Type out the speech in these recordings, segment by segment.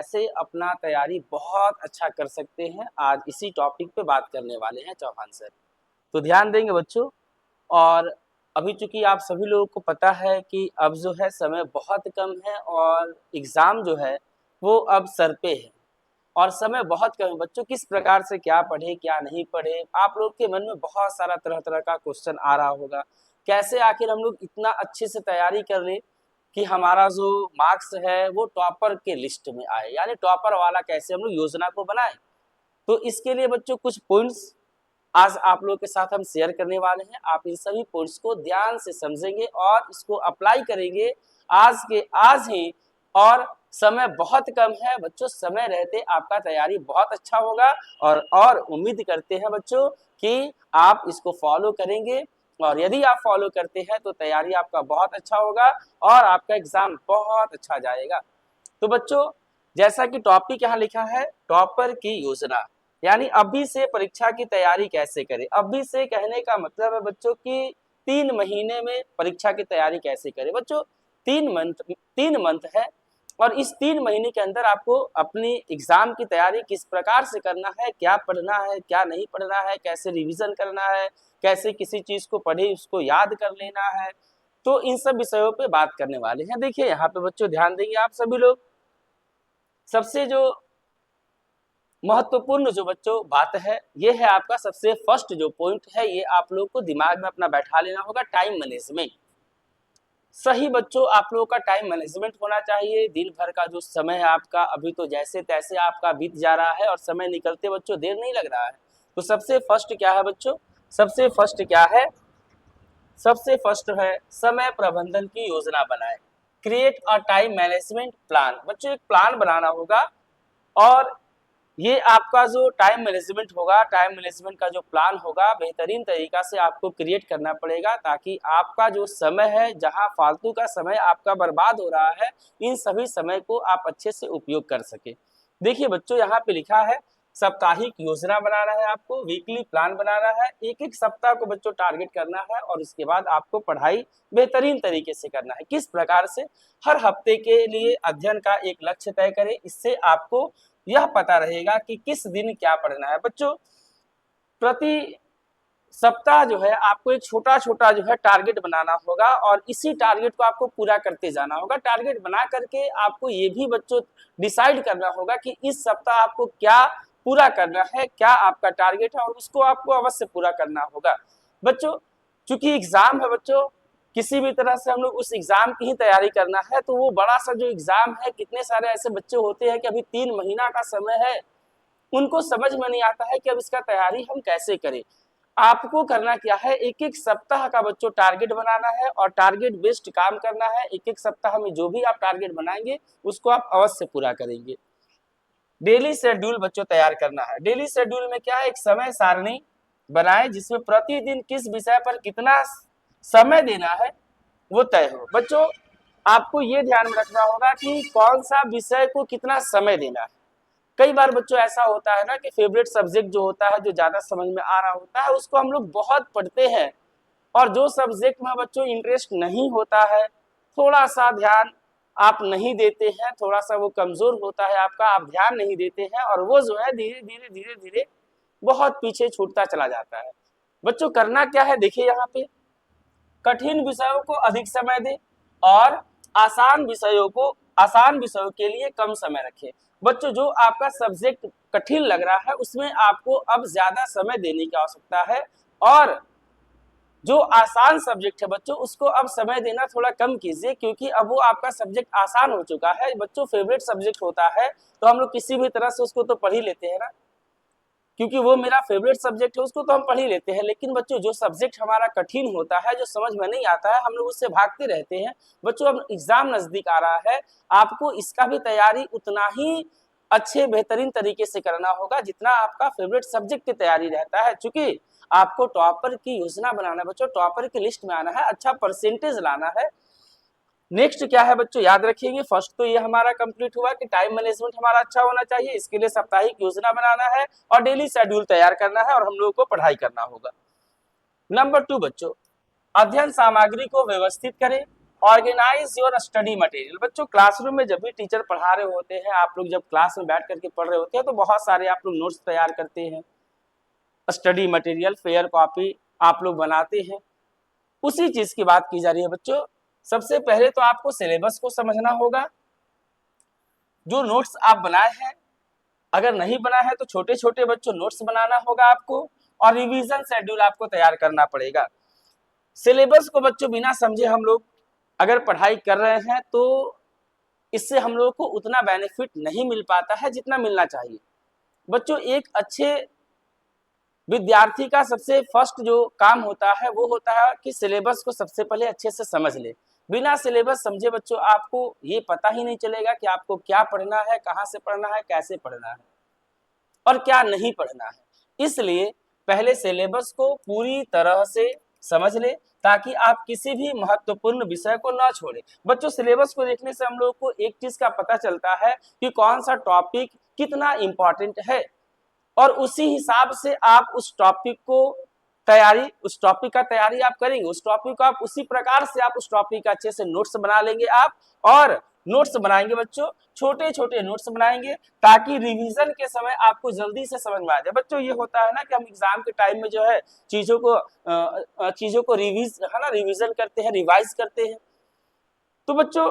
कैसे अपना तैयारी बहुत अच्छा कर सकते हैं, आज इसी टॉपिक पे बात करने वाले हैं चौहान सर। तो ध्यान देंगे बच्चों। और अभी चूंकि आप सभी लोगों को पता है कि अब जो है समय बहुत कम है और एग्ज़ाम जो है वो अब सर पे है और समय बहुत कम है। बच्चों किस प्रकार से क्या पढ़े क्या नहीं पढ़े, आप लोग के मन में बहुत सारा तरह तरह का क्वेश्चन आ रहा होगा। कैसे आखिर हम लोग इतना अच्छे से तैयारी कर ले कि हमारा जो मार्क्स है वो टॉपर के लिस्ट में आए, यानी टॉपर वाला कैसे हम लोग योजना को बनाएं। तो इसके लिए बच्चों कुछ पॉइंट्स आज आप लोगों के साथ हम शेयर करने वाले हैं। आप इन सभी पॉइंट्स को ध्यान से समझेंगे और इसको अप्लाई करेंगे आज के आज ही। और समय बहुत कम है बच्चों, समय रहते आपका तैयारी बहुत अच्छा होगा और उम्मीद करते हैं बच्चों कि आप इसको फॉलो करेंगे। और यदि आप फॉलो करते हैं तो तैयारी आपका बहुत अच्छा होगा और आपका एग्जाम बहुत अच्छा जाएगा। तो बच्चों जैसा कि टॉपिक यहाँ लिखा है, टॉपर की योजना, यानी अभी से परीक्षा की तैयारी कैसे करें। अभी से कहने का मतलब है बच्चों कि 3 महीने में परीक्षा की तैयारी कैसे करें। बच्चों 3 मंथ है और इस 3 महीने के अंदर आपको अपनी एग्जाम की तैयारी किस प्रकार से करना है, क्या पढ़ना है क्या नहीं पढ़ना है, कैसे रिवीजन करना है, कैसे किसी चीज को पढ़े उसको याद कर लेना है। तो इन सब विषयों पे बात करने वाले हैं। देखिए यहाँ पे बच्चों ध्यान देंगे आप सभी लोग। सबसे जो महत्वपूर्ण जो बच्चों बात है ये है आपका सबसे फर्स्ट जो पॉइंट है, ये आप लोग को दिमाग में अपना बैठा लेना होगा, टाइम मैनेजमेंट। सही बच्चों आप लोगों का टाइम मैनेजमेंट होना चाहिए। दिन भर का जो समय है आपका अभी तो जैसे तैसे आपका बीत जा रहा है और समय निकलते बच्चों देर नहीं लग रहा है। तो सबसे फर्स्ट क्या है बच्चों, सबसे फर्स्ट क्या है, सबसे फर्स्ट है समय प्रबंधन की योजना बनाएं। Create a time management plan. बच्चों एक प्लान बनाना होगा और ये आपका जो टाइम मैनेजमेंट होगा, टाइम मैनेजमेंट का जो प्लान होगा बेहतरीन तरीका से आपको क्रिएट करना पड़ेगा ताकि आपका जो समय है, जहां फालतू का समय आपका बर्बाद हो रहा है, इन सभी समय को आप अच्छे से उपयोग कर सके। देखिए बच्चों यहाँ पे लिखा है साप्ताहिक योजना बनाना है, आपको वीकली प्लान बनाना है, एक एक सप्ताह को बच्चों टारगेट करना है और उसके बाद आपको पढ़ाई बेहतरीन तरीके से करना है। किस प्रकार से, हर हफ्ते के लिए अध्ययन का एक लक्ष्य तय करें, इससे आपको यह पता रहेगा कि किस दिन क्या पढ़ना है। बच्चों प्रति सप्ताह जो है आपको एक छोटा छोटा जो है टारगेट बनाना होगा और इसी टारगेट को आपको पूरा करते जाना होगा। टारगेट बना करके आपको ये भी बच्चों डिसाइड करना होगा कि इस सप्ताह आपको क्या पूरा करना है, क्या आपका टारगेट है और उसको आपको अवश्य पूरा करना होगा। बच्चों चूंकि एग्जाम है बच्चों, किसी भी तरह से हम लोग उस एग्जाम की ही तैयारी करना है, तो वो बड़ा सा जो एग्जाम है, कितने सारे ऐसे बच्चे होते हैं कि अभी 3 महीना का समय है, उनको समझ में नहीं आता है कि अब इसका तैयारी हम कैसे करें। आपको करना क्या है, एक एक सप्ताह का बच्चों टारगेट बनाना है और टारगेट बेस्ड काम करना है। एक एक सप्ताह में जो भी आप टारगेट बनाएंगे उसको आप अवश्य पूरा करेंगे। डेली शेड्यूल बच्चों तैयार करना है। डेली शेड्यूल में क्या है, एक समय सारणी बनाए जिसमें प्रतिदिन किस विषय पर कितना समय देना है वो तय हो। बच्चों आपको ये ध्यान में रखना होगा कि कौन सा विषय को कितना समय देना है। कई बार बच्चों ऐसा होता है ना कि फेवरेट सब्जेक्ट जो होता है, जो ज्यादा समझ में आ रहा होता है, उसको हम लोग बहुत पढ़ते हैं और जो सब्जेक्ट में बच्चों इंटरेस्ट नहीं होता है, थोड़ा सा ध्यान आप नहीं देते हैं, थोड़ा सा वो कमजोर होता है आपका, आप ध्यान नहीं देते हैं और वो जो है धीरे धीरे धीरे धीरे बहुत पीछे छूटता चला जाता है। बच्चों करना क्या है, देखिए यहाँ पे कठिन विषयों को अधिक समय दें और आसान विषयों के लिए कम समय रखें। बच्चों जो आपका सब्जेक्ट कठिन लग रहा है उसमें आपको अब ज्यादा समय देने की आवश्यकता है और जो आसान सब्जेक्ट है बच्चों उसको अब समय देना थोड़ा कम कीजिए, क्योंकि अब वो आपका सब्जेक्ट आसान हो चुका है। बच्चों फेवरेट सब्जेक्ट होता है तो हम लोग किसी भी तरह से उसको तो पढ़ ही लेते हैं ना, क्योंकि वो मेरा फेवरेट सब्जेक्ट है उसको तो हम पढ़ ही लेते हैं। लेकिन बच्चों जो सब्जेक्ट हमारा कठिन होता है, जो समझ में नहीं आता है, हम लोग उससे भागते रहते हैं। बच्चों अब एग्जाम नजदीक आ रहा है, आपको इसका भी तैयारी उतना ही अच्छे बेहतरीन तरीके से करना होगा जितना आपका फेवरेट सब्जेक्ट की तैयारी रहता है। चूंकि आपको टॉपर की योजना बनाना है बच्चों, टॉपर की लिस्ट में आना है, अच्छा परसेंटेज लाना है। नेक्स्ट क्या है बच्चों, याद रखिएगा, फर्स्ट तो ये हमारा कंप्लीट हुआ कि टाइम मैनेजमेंट हमारा अच्छा होना चाहिए, इसके लिए साप्ताहिक योजना बनाना है और डेली शेड्यूल तैयार करना है और हम लोगों को पढ़ाई करना होगा। नंबर 2 बच्चों, अध्ययन सामग्री को व्यवस्थित करें, ऑर्गेनाइज योर स्टडी मटेरियल। बच्चों क्लासरूम में जब भी टीचर पढ़ा रहे होते हैं, आप लोग जब क्लास में बैठ करके पढ़ रहे होते हैं तो बहुत सारे आप लोग नोट्स तैयार करते हैं, स्टडी मटेरियल फेयर कॉपी आप लोग बनाते हैं। उसी चीज की बात की जा रही है बच्चों। सबसे पहले तो आपको सिलेबस को समझना होगा। जो नोट्स आप बनाए हैं, अगर नहीं बना है तो छोटे छोटे बच्चों नोट्स बनाना होगा आपको, और रिवीजन शेड्यूल आपको तैयार करना पड़ेगा। सिलेबस को बच्चों बिना समझे हम लोग अगर पढ़ाई कर रहे हैं तो इससे हम लोग को उतना बेनिफिट नहीं मिल पाता है जितना मिलना चाहिए। बच्चों एक अच्छे विद्यार्थी का सबसे फर्स्ट जो काम होता है वो होता है कि सिलेबस को सबसे पहले अच्छे से समझ ले। बिना सिलेबस समझे बच्चों आपको ये पता ही नहीं चलेगा कि आपको क्या पढ़ना है, कहाँ से पढ़ना है, कैसे पढ़ना है और क्या नहीं पढ़ना है। इसलिए पहले सिलेबस को पूरी तरह से समझ ले ताकि आप किसी भी महत्वपूर्ण विषय को ना छोड़े। बच्चों सिलेबस को देखने से हम लोग को एक चीज का पता चलता है कि कौन सा टॉपिक कितना इम्पोर्टेंट है, और उसी हिसाब से आप उस टॉपिक का तैयारी आप करेंगे। उस टॉपिक को आप उसी प्रकार से आप उस टॉपिक का अच्छे से नोट्स बना लेंगे आप, और नोट्स बनाएंगे बच्चं, छोटे छोटे नोट्स बनाएंगे ताकि रिवीजन के समय आपको जल्दी से समझ में आ जाए। बच्चों ये होता है ना कि हम एग्जाम के टाइम में जो है चीजों को रिवीजन करते हैं, रिवाइज करते हैं। तो बच्चों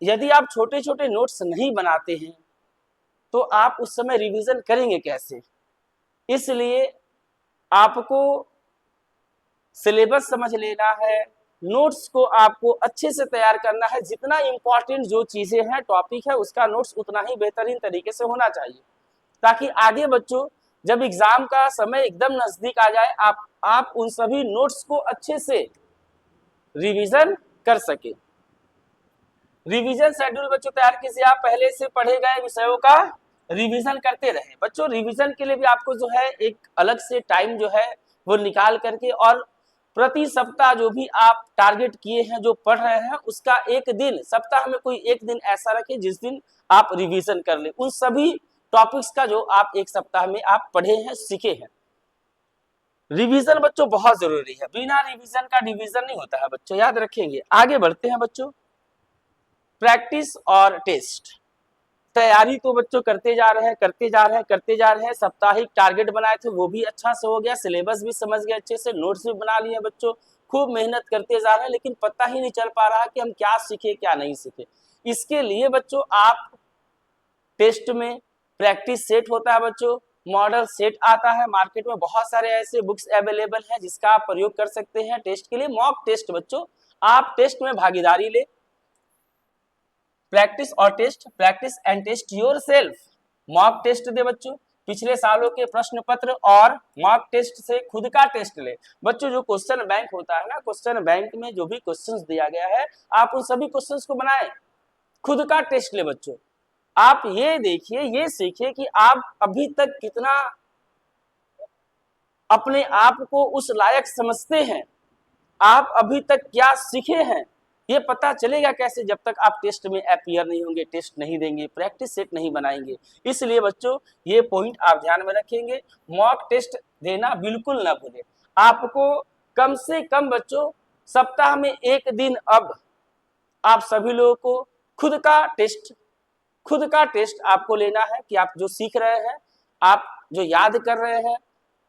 यदि आप छोटे छोटे नोट्स नहीं बनाते हैं तो आप उस समय रिवीजन करेंगे कैसे। इसलिए आपको सिलेबस समझ लेना है, नोट्स को आपको अच्छे से तैयार करना है। जितना इंपॉर्टेंट जो चीजें हैं, टॉपिक है, उसका नोट्स उतना ही बेहतरीन तरीके से होना चाहिए ताकि आगे बच्चों जब एग्जाम का समय एकदम नजदीक आ जाए आप उन सभी नोट्स को अच्छे से रिवीजन कर सके। रिवीजन शेड्यूल बच्चों तैयार कीजिए। आप पहले से पढ़े गए विषयों का रिवीजन करते रहे। बच्चों रिवीजन के लिए भी आपको जो है एक अलग से टाइम जो है वो निकाल करके, और प्रति सप्ताह जो भी आप टारगेट किए हैं, जो पढ़ रहे हैं, उसका एक दिन, सप्ताह में कोई एक दिन ऐसा रखें जिस दिन आप रिवीजन कर ले उन सभी टॉपिक्स का जो आप एक सप्ताह में आप पढ़े हैं, सीखे हैं। रिवीजन बच्चों बहुत जरूरी है, बिना रिवीजन का डिवीजन नहीं होता है बच्चों, याद रखेंगे। आगे बढ़ते हैं बच्चों। प्रैक्टिस और टेस्ट तैयारी तो बच्चों करते जा रहे हैं। साप्ताहिक टारगेट बनाए थे वो भी अच्छा से हो गया, सिलेबस भी समझ गए अच्छे से, नोट्स भी बना लिए बच्चों, खूब मेहनत करते जा रहे हैं, लेकिन पता ही नहीं चल पा रहा कि हम क्या सीखे क्या नहीं सीखे। इसके लिए बच्चों आप टेस्ट में प्रैक्टिस सेट होता है बच्चों, मॉडल सेट आता है, मार्केट में बहुत सारे ऐसे बुक्स अवेलेबल हैं जिसका आप प्रयोग कर सकते हैं टेस्ट के लिए। मॉक टेस्ट बच्चों, आप टेस्ट में भागीदारी ले। प्रैक्टिस और test, practice and test yourself. Mock test दे बच्चों, पिछले सालों के प्रश्न पत्र और मॉक टेस्ट से खुद का टेस्ट ले। बच्चों जो क्वेश्चन बैंक होता है ना, क्वेश्चन बैंक में जो भी क्वेश्चंस दिया गया है आप उन सभी क्वेश्चंस को बनाएं, खुद का टेस्ट ले बच्चों। आप ये देखिए, ये सीखिए कि आप अभी तक कितना अपने आप को उस लायक समझते हैं, आप अभी तक क्या सीखे हैं, ये पता चलेगा कैसे जब तक आप टेस्ट में अपीयर नहीं होंगे, टेस्ट नहीं देंगे, प्रैक्टिस सेट नहीं बनाएंगे। इसलिए बच्चों ये पॉइंट आप ध्यान में रखेंगे, मॉक टेस्ट देना बिल्कुल ना भूलें। आपको कम से कम बच्चों सप्ताह में एक दिन अब आप सभी लोगों को खुद का टेस्ट आपको लेना है कि आप जो सीख रहे हैं, आप जो याद कर रहे हैं,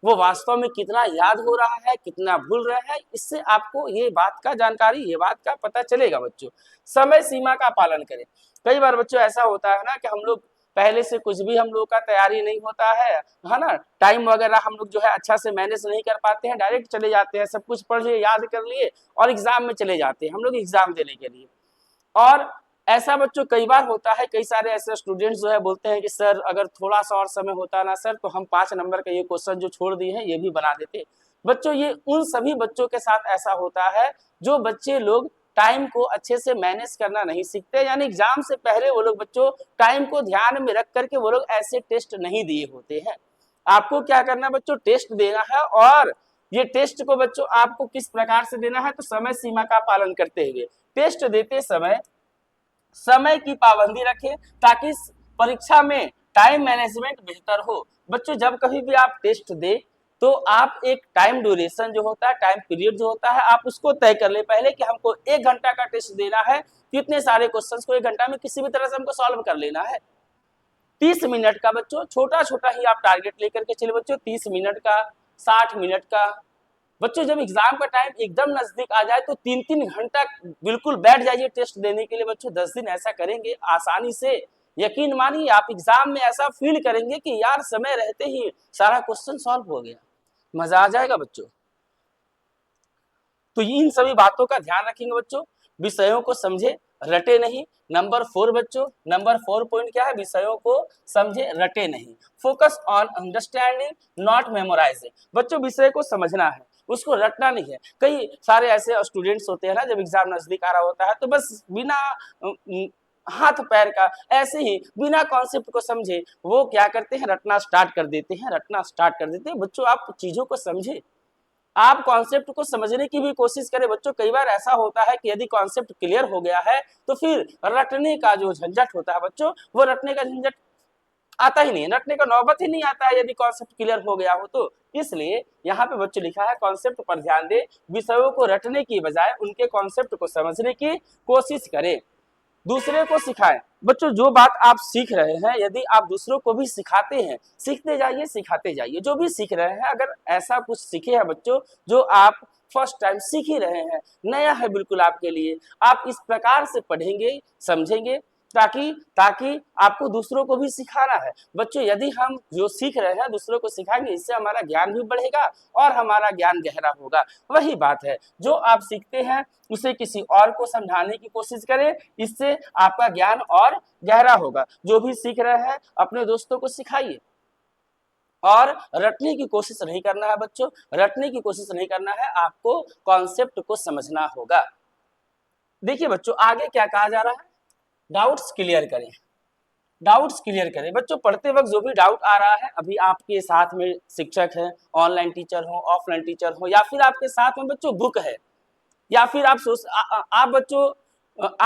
वो वास्तव में कितना याद हो रहा है, कितना भूल रहे हैं। इससे आपको ये बात का पता चलेगा बच्चों। समय सीमा का पालन करें। कई बार बच्चों ऐसा होता है ना कि हम लोग पहले से कुछ भी हम लोग का तैयारी नहीं होता है ना, टाइम वगैरह हम लोग जो है अच्छा से मैनेज नहीं कर पाते हैं, डायरेक्ट चले जाते हैं, सब कुछ पढ़ लिए, याद कर लिए और एग्जाम में चले जाते हैं हम लोग एग्जाम देने के लिए। और ऐसा बच्चों कई बार होता है, कई सारे ऐसे स्टूडेंट्स जो है बोलते हैं कि सर अगर थोड़ा सा और समय होता ना सर तो हम 5 नंबर का ये क्वेश्चन जो छोड़ दिए हैं ये भी बना देते। बच्चों ये उन सभी बच्चों के साथ ऐसा होता है जो बच्चे लोग टाइम को अच्छे से मैनेज करना नहीं सीखते, यानी एग्जाम से पहले वो लोग बच्चों टाइम को ध्यान में रख करके वो लोग ऐसे टेस्ट नहीं दिए होते हैं। आपको क्या करना बच्चों, टेस्ट देना है, और ये टेस्ट को बच्चों आपको किस प्रकार से देना है, तो समय सीमा का पालन करते हुए। टेस्ट देते समय समय की पाबंदी रखें ताकि परीक्षा में टाइम मैनेजमेंट बेहतर हो। बच्चों जब कभी भी आप टेस्ट दे तो आप एक टाइम ड्यूरेशन जो होता है, टाइम पीरियड जो होता है, आप उसको तय कर ले पहले कि हमको 1 घंटा का टेस्ट देना है, कितने सारे क्वेश्चंस को 1 घंटा में किसी भी तरह से हमको सॉल्व कर लेना है। 30 मिनट का बच्चों छोटा छोटा ही आप टारगेट लेकर के चले बच्चों, 30 मिनट का, 60 मिनट का। बच्चों जब एग्जाम का टाइम एकदम नजदीक आ जाए तो 3-3 घंटा बिल्कुल बैठ जाइए टेस्ट देने के लिए बच्चों। 10 दिन ऐसा करेंगे आसानी से, यकीन मानिए आप एग्जाम में ऐसा फील करेंगे कि यार समय रहते ही सारा क्वेश्चन सॉल्व हो गया, मजा आ जाएगा बच्चों। तो इन सभी बातों का ध्यान रखेंगे बच्चों, विषयों को समझे रटे नहीं। नंबर 4 बच्चों, नंबर 4 पॉइंट क्या है, विषयों को समझे रटे नहीं। Focus on understanding not memorising. बच्चों विषय को समझना है, उसको रटना नहीं है। कई सारे ऐसे स्टूडेंट्स होते हैं ना, जब एग्जाम नजदीक आ रहा होता है तो बस बिना हाथ पैर का ऐसे ही बिना कॉन्सेप्ट को समझे वो क्या करते हैं, रटना स्टार्ट कर देते हैं, रटना स्टार्ट कर देते हैं। बच्चों आप चीजों को समझे, आप कॉन्सेप्ट को समझने की भी कोशिश करें बच्चों। कई बार ऐसा होता है कि यदि कॉन्सेप्ट क्लियर हो गया है तो फिर रटने का जो झंझट होता है बच्चों, वो रटने का झंझट आता ही नहीं, रटने का नौबत ही नहीं आता है यदि कॉन्सेप्ट क्लियर हो गया हो तो। इसलिए यहाँ पे बच्चों लिखा है कॉन्सेप्ट पर ध्यान दे, विषयों को रटने की बजाय उनके कॉन्सेप्ट को समझने की कोशिश करें, दूसरे को सिखाएं। बच्चों जो बात आप सीख रहे हैं यदि आप दूसरों को भी सिखाते हैं, सीखते जाइए सिखाते जाइए। जो भी सीख रहे हैं अगर ऐसा कुछ सीखे हैं बच्चों जो आप फर्स्ट टाइम सीख ही रहे हैं, नया है बिल्कुल आपके लिए, आप इस प्रकार से पढ़ेंगे समझेंगे ताकि ताकि आपको दूसरों को भी सिखाना है। बच्चों यदि हम जो सीख रहे हैं दूसरों को सिखाएंगे, इससे हमारा ज्ञान भी बढ़ेगा और हमारा ज्ञान गहरा होगा। वही बात है, जो आप सीखते हैं उसे किसी और को समझाने की कोशिश करें, इससे आपका ज्ञान और गहरा होगा। जो भी सीख रहे हैं अपने दोस्तों को सिखाइए और रटने की कोशिश नहीं करना है बच्चों, रटने की कोशिश नहीं करना है, आपको कॉन्सेप्ट को समझना होगा। देखिए बच्चों आगे क्या कहा जा रहा है, डाउट्स क्लियर करें, डाउट्स क्लियर करें। बच्चों पढ़ते वक्त जो भी डाउट आ रहा है, अभी आपके साथ में शिक्षक है, ऑनलाइन टीचर हो, ऑफलाइन टीचर हो, या फिर आपके साथ में बच्चों बुक है, या फिर आप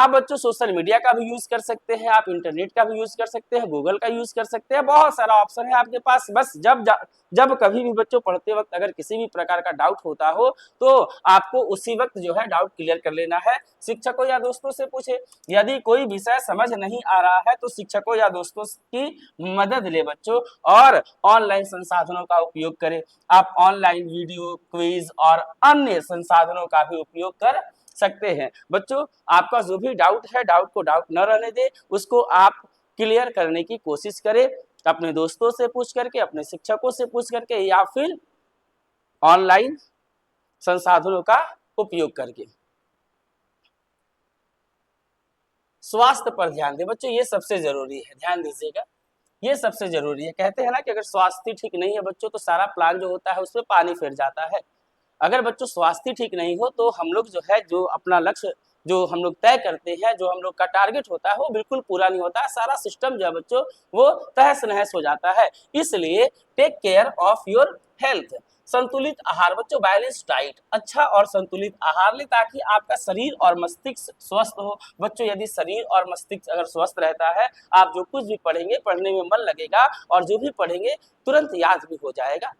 बच्चों सोशल मीडिया का भी यूज कर सकते हैं, आप इंटरनेट का भी यूज कर सकते हैं, गूगल का यूज कर सकते हैं, बहुत सारा ऑप्शन है आपके पास। बस जब कभी भी बच्चों पढ़ते वक्त अगर किसी भी प्रकार का डाउट होता हो तो आपको उसी वक्त जो है डाउट क्लियर कर लेना है। शिक्षकों या दोस्तों से पूछे, यदि कोई विषय समझ नहीं आ रहा है तो शिक्षकों या दोस्तों की मदद ले बच्चों, और ऑनलाइन संसाधनों का उपयोग करें। आप ऑनलाइन वीडियो, क्विज और अन्य संसाधनों का भी उपयोग कर सकते हैं। बच्चों आपका जो भी डाउट है, डाउट को डाउट न रहने दे, उसको आप क्लियर करने की कोशिश करें, अपने दोस्तों से पूछ करके, अपने शिक्षकों से पूछ करके, या फिर ऑनलाइन संसाधनों का उपयोग करके। स्वास्थ्य पर ध्यान दें बच्चों, ये सबसे जरूरी है, ध्यान दीजिएगा, ये सबसे जरूरी है। कहते हैं ना कि अगर स्वास्थ्य ठीक नहीं है बच्चों तो सारा प्लान जो होता है उसमें पानी फिर जाता है। अगर बच्चों स्वास्थ्य ठीक नहीं हो तो हम लोग जो है, जो अपना लक्ष्य जो हम लोग तय करते हैं, जो हम लोग का टारगेट होता है वो बिल्कुल पूरा नहीं होता है, सारा सिस्टम जो है बच्चों वो तहस नहस हो जाता है। इसलिए take care of your health. संतुलित आहार बच्चों, बैलेंस डाइट, अच्छा और संतुलित आहार ले ताकि आपका शरीर और मस्तिष्क स्वस्थ हो। बच्चों यदि शरीर और मस्तिष्क अगर स्वस्थ रहता है, आप जो कुछ भी पढ़ेंगे पढ़ने में मन लगेगा और जो भी पढ़ेंगे तुरंत याद भी हो जाएगा।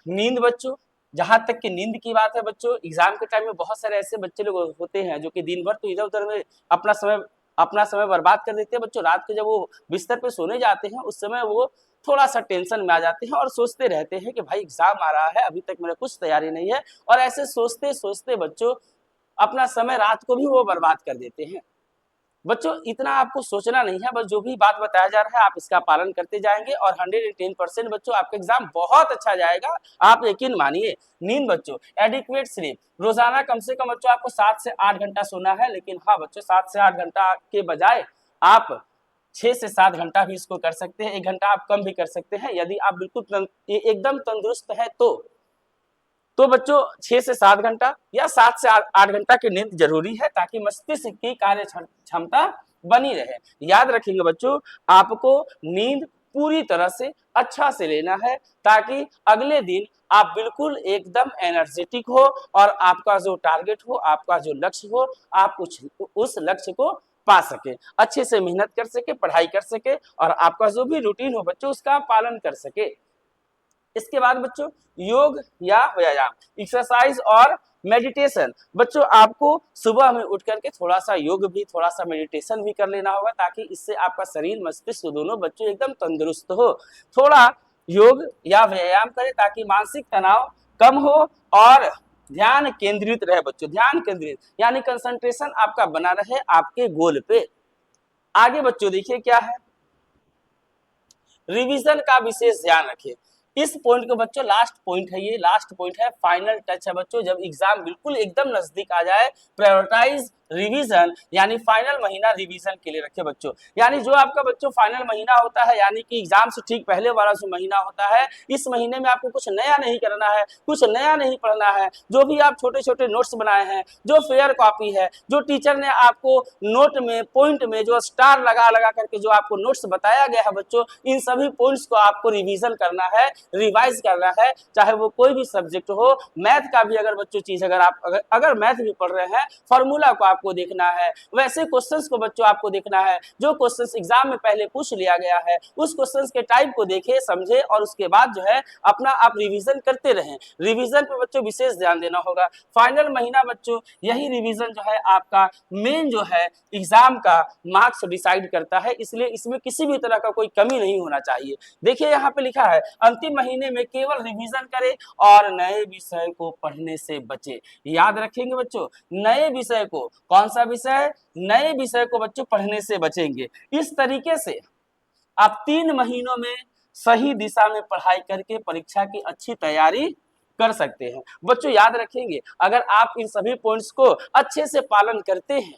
नींद बच्चों, जहां तक कि नींद की बात है बच्चों, एग्जाम के टाइम में बहुत सारे ऐसे बच्चे लोग होते हैं जो कि दिन भर तो इधर उधर में अपना समय बर्बाद कर देते हैं बच्चों। रात को जब वो बिस्तर पे सोने जाते हैं उस समय वो थोड़ा सा टेंशन में आ जाते हैं और सोचते रहते हैं कि भाई एग्जाम आ रहा है, अभी तक मेरा कुछ तैयारी नहीं है, और ऐसे सोचते सोचते बच्चों अपना समय रात को भी वो बर्बाद कर देते हैं। बच्चों इतना आपको सोचना नहीं है, बस जो भी बात बताया जा रहा है आप इसका पालन करते जाएंगे और 110% बच्चों आपका एग्जाम बहुत अच्छा जाएगा, आप यकीन मानिए। नींद बच्चों, एडिक्वेट स्लीप, रोजाना कम से कम बच्चों आपको 7 से 8 घंटा सोना है। लेकिन हाँ बच्चों 7 से 8 घंटा के बजाय आप 6 से 7 घंटा भी इसको कर सकते हैं, 1 घंटा आप कम भी कर सकते हैं यदि आप बिल्कुल एकदम तंदुरुस्त है तो बच्चों 6 से 7 घंटा या 7 से 8 घंटा की नींद जरूरी है ताकि मस्तिष्क की कार्य क्षमता बनी रहे। याद रखेंगे बच्चों, आपको नींद पूरी तरह से अच्छा से लेना है ताकि अगले दिन आप बिल्कुल एकदम एनर्जेटिक हो और आपका जो टारगेट हो, आपका जो लक्ष्य हो, आप उस लक्ष्य को पा सके, अच्छे से मेहनत कर सके, पढ़ाई कर सके और आपका जो भी रूटीन हो बच्चों उसका पालन कर सके। इसके बाद बच्चों योग या व्यायाम, एक्सरसाइज और मेडिटेशन। बच्चों आपको सुबह में उठ करके थोड़ा सा योग भी, थोड़ा सा मेडिटेशन भी कर लेना होगा, ताकि इससे आपका शरीर मस्तिष्क दोनों बच्चों एकदम तंदुरुस्त हो। थोड़ा योग या व्यायाम करें ताकि मानसिक तनाव कम हो और ध्यान केंद्रित रहे बच्चों। ध्यान केंद्रित यानी कंसंट्रेशन आपका बना रहे आपके गोल पे। आगे बच्चों देखिए क्या है, रिवीजन का विशेष ध्यान रखें। इस पॉइंट को बच्चों लास्ट पॉइंट है, ये लास्ट पॉइंट है, फाइनल टच है बच्चों। जब एग्जाम बिल्कुल एकदम नजदीक आ जाए, प्रायोरिटाइज रिवीजन यानी फाइनल महीना रिवीजन के लिए रखे बच्चों। यानी जो आपका बच्चों फाइनल महीना होता है, यानी कि एग्जाम से ठीक पहले वाला जो महीना होता है, इस महीने में आपको कुछ नया नहीं करना है, कुछ नया नहीं पढ़ना है। जो भी आप छोटे छोटे नोट्स बनाए हैं, जो फेयर कॉपी है, जो टीचर ने आपको नोट में पॉइंट में जो स्टार लगा लगा करके जो आपको नोट्स बताया गया है बच्चों, इन सभी पॉइंट्स को आपको रिवीजन करना है, रिवाइज करना है, चाहे वो कोई भी सब्जेक्ट हो। मैथ का भी अगर बच्चों चीज अगर आप अगर मैथ भी पढ़ रहे हैं, फॉर्मूला को आपको देखना है, वैसे क्वेश्चंस को बच्चों आपको देखना है जो क्वेश्चंस एग्जाम में पहले पूछ लिया गया है, उस क्वेश्चंस के टाइप को देखें, समझे और उसके बाद जो है अपना आप रिवीजन करते रहें। रिवीजन पे बच्चों विशेष ध्यान देना होगा। फाइनल महीना बच्चों यही रिवीजन जो है आपका मेन जो है एग्जाम का मार्क्स डिसाइड करता है, इसलिए इसमें किसी भी तरह का कोई कमी नहीं होना चाहिए। देखिए यहाँ पे लिखा है, अंतिम महीने में केवल रिवीजन करें और नए विषय को पढ़ने से बचे। याद रखेंगे बच्चों, नए विषय को, कौन सा विषय, नए विषय को बच्चों पढ़ने से बचेंगे। इस तरीके से आप 3 महीनों में सही दिशा में पढ़ाई करके परीक्षा की अच्छी तैयारी कर सकते हैं। बच्चों याद रखेंगे, अगर आप इन सभी पॉइंट्स को अच्छे से पालन करते हैं,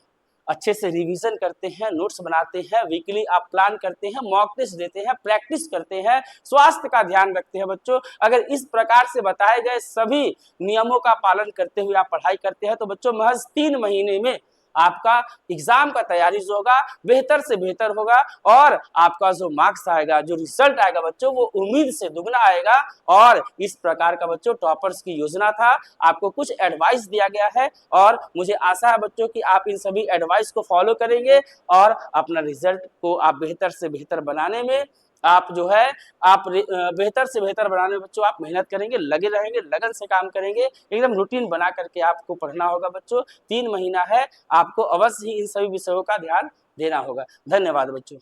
अच्छे से रिवीजन करते हैं, नोट्स बनाते हैं, वीकली आप प्लान करते हैं, मॉक टेस्ट देते हैं, प्रैक्टिस करते हैं, स्वास्थ्य का ध्यान रखते हैं बच्चों, अगर इस प्रकार से बताए गए सभी नियमों का पालन करते हुए आप पढ़ाई करते हैं, तो बच्चों महज 3 महीने में आपका एग्जाम का तैयारी जो होगा बेहतर से बेहतर होगा और आपका जो मार्क्स आएगा, जो रिजल्ट आएगा बच्चों, वो उम्मीद से दुगना आएगा। और इस प्रकार का बच्चों टॉपर्स की योजना था, आपको कुछ एडवाइस दिया गया है और मुझे आशा है बच्चों कि आप इन सभी एडवाइस को फॉलो करेंगे और अपना रिजल्ट को आप बेहतर से बेहतर बनाने में आप जो है आप बेहतर से बेहतर बनाने में बच्चों आप मेहनत करेंगे, लगे रहेंगे, लगन से काम करेंगे, एकदम रूटीन बना करके आपको पढ़ना होगा बच्चों। 3 महीना है, आपको अवश्य ही इन सभी विषयों का ध्यान देना होगा। धन्यवाद बच्चों।